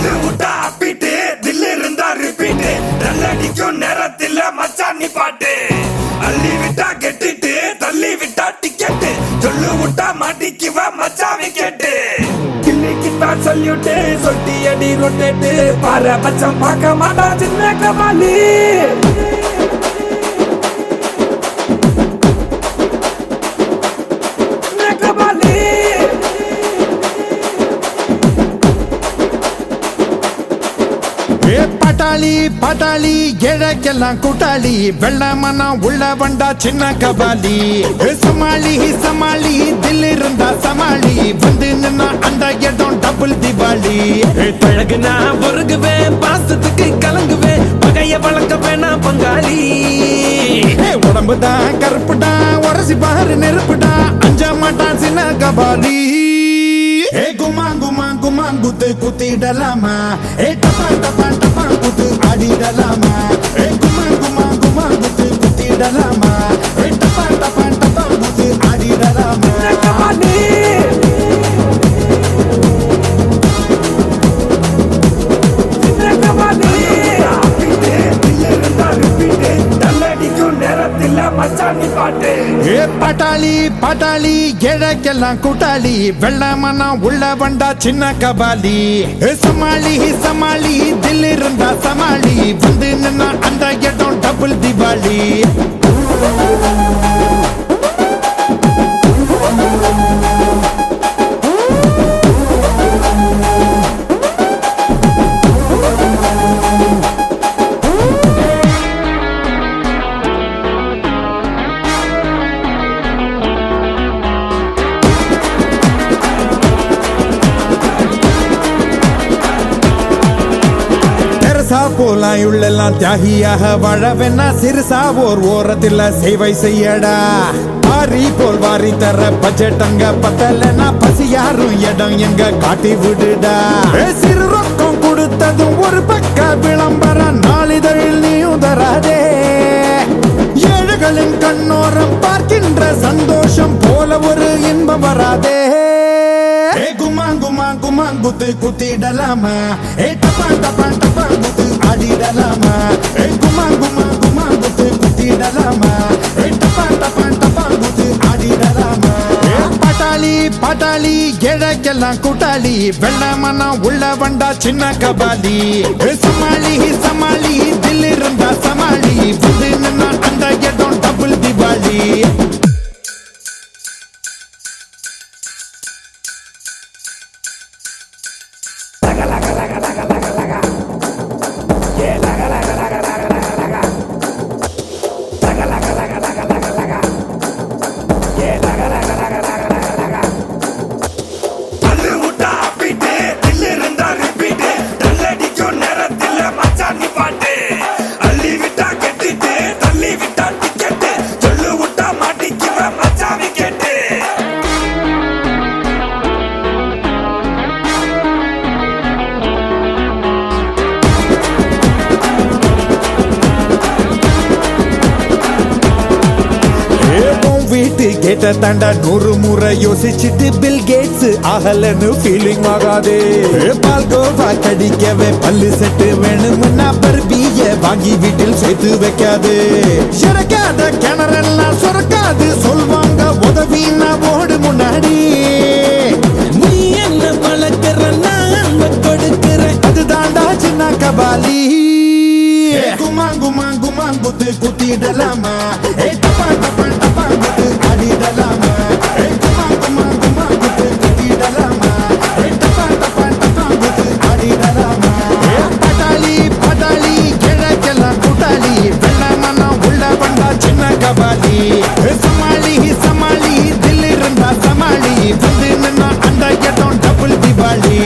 தள்ளு விட்டா அப்பிட்டு தில்லு இருந்தா ரிப்பீட்டு நல்லடிக்கும் நேரத்தில் மச்சான் பாட்டு அள்ளி விட்டா கெட்டிட்டு தள்ளி விட்டா டிக்கெட்டு சொல்லு விட்டா மாட்டிக்குவ மச்சா விக்கெட்டு கிள்ளிக்கிட்டான் சொல்லிட்டு சொட்டி அடி ரொட்டேட்டு பாரு மச்சம் பார்க்க மாட்டா சின்ன கபாலி பட்டாளி பட்டாளி ஏழைக்கெல்லாம் கூட்டாளி வெள்ளமனா உள்ள வண்டா சின்ன கபாலி சமாளி சமாளி தில் இருந்தா சமாளி வந்து நின்னா அந்த இடம் டபுள் திவாலி பழகுனா பொறுகுவேன் பாசத்துக்கு கலங்குவேன் பகைய வளர்க்க வேணா பங்காளி உடம்புதான் கருப்புடா உரசி பாரு நெருப்புடா அஞ்ச மாட்டான் சின்ன கபாலி குத்து குத்திடலாமா டப்பான் டப்பான் டப்பான் குத்து ஆடிடலாமா குமா குத்து குத்திடலாமா டப்பான் டப்பான் டப்பான் குத்து ஆடிடலாமா பட்டாளி பட்டாளி ஏழைக்கெல்லாம் கூட்டாளி வெள்ளமனா உள்ள வண்டா சின்ன கபாலி சமாளி சமாளி தில் இருந்தா சமாளி வந்து நின்னா அந்த இடம் டபுள் திவாலி போலாம் உள்ளெல்லாம் தியாகியாக வாழவென்னா சிறுசா ஓரத்தில் சேவை செய்யடா வாரி போல் வாரி தர பட்ஜெட் அங்க பத்தலன்னா பசி யாரும் இடம் எங்க காட்டி விடுடா சிறு ரொக்கம் கொடுத்ததும் ஒரு பக்க விளம்பரம் நாளிதழில் நீயும் தராதே ஏழைகளின் கண்ணோரம் பார்க்கின்ற சந்தோஷம் போல ஒரு இன்பம் வராதே குத்து குத்திடலாமா டப்பான் டப்பான் டப்பான் குத்து ஆடிடலாமா குமா குத்து குத்திடலாமா டப்பான் டப்பான் டப்பான் குத்து ஆடிடலாமா பட்டாளி பட்டாளி ஏழைக்கெல்லாம் கூட்டாளி வெள்ளமனா உள்ள வண்டா சின்ன கபாலி சமாளி சமாளி தில் இருந்தா சமாளி வந்து நின்னா அந்த இடம் டபுள் திவாலி வீட்டு கேட்ட தாண்டா 100 முறை யோசிச்சுட்டு பில் கேட்ஸ் ஆகலன்னு ஃபீலிங் ஆகாதே பால்கோவா கடிக்கவே பல்லு செட்டு வேணும்னா பர்பிய வாங்கி வீட்டில் சேர்த்து வைக்காது சுரக்காத கிணறெல்லாம் சுரக்காது சொல்வாங்க உதவினா ஓடு முன்னாடி நீ என்ன வளர்க்கிற நான் கொடுக்கிற அது தாண்டா சின்ன கபாலி குத்து குத்திடலாமா டப்பான் டப்பான் டப்பான் குத்து ஆடிடலாமா குமா குத்து குத்திடலாமா டப்பான் டப்பான் டப்பான் குத்து ஆடிடலாமா பட்டாளி பட்டாளி ஏழைக்கெல்லாம் கூட்டாளி வெள்ளமனா உள்ள வண்டா சின்ன கபாலி சமாளி சமாளி தில் இருந்தா சமாளி வந்து நின்னா அந்த இடம் டபுள் திவாலி